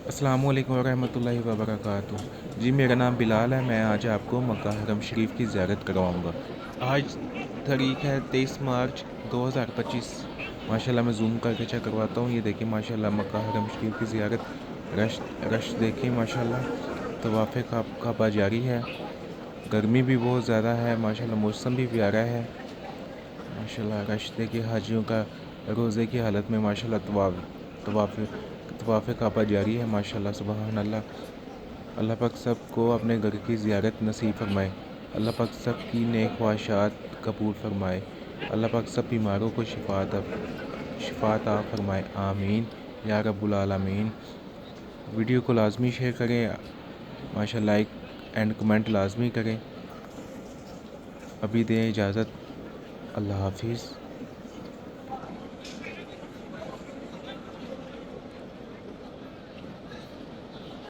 अस्सलामु अलैकुम वरहमतुल्लाहि वबरकातुहू। जी, मेरा नाम बिलाल है। मैं आज आपको मक्का हरम शरीफ की ज़ियारत करवाऊँगा। आज तारीख़ है 23 मार्च 2025। माशाल्लाह मैं ज़ूम करके चेक करवाता हूँ। ये देखिए माशाल्लाह मक्का हरम शरीफ की ज़ियारत रश रश देखिए माशाल्लाह। तवाफ़े काबा जारी है। गर्मी भी बहुत ज़्यादा है माशाल्लाह, मौसम भी प्यारा है माशाल्लाह। रश देखिए हाजियों का रोज़े की हालत में माशाल्लाह तवाफ़े तवाफ़े काबा जारी है माशाल्लाह। सुबहान अल्लाह। अल्लाह पाक सबको अपने घर की ज़ियारत नसीब फरमाए। अल्लाह पाक सब की नेक ख्वाहिशात कबूल फरमाए। अल्लाह पाक सब बीमारों को शिफा अता फरमाए। आमीन या रब्बुल आलमीन। वीडियो को लाजमी शेयर करें माशाल्लाह, लाइक एंड कमेंट लाजमी करें। अभी दें इजाज़त। अल्लाह हाफिज़।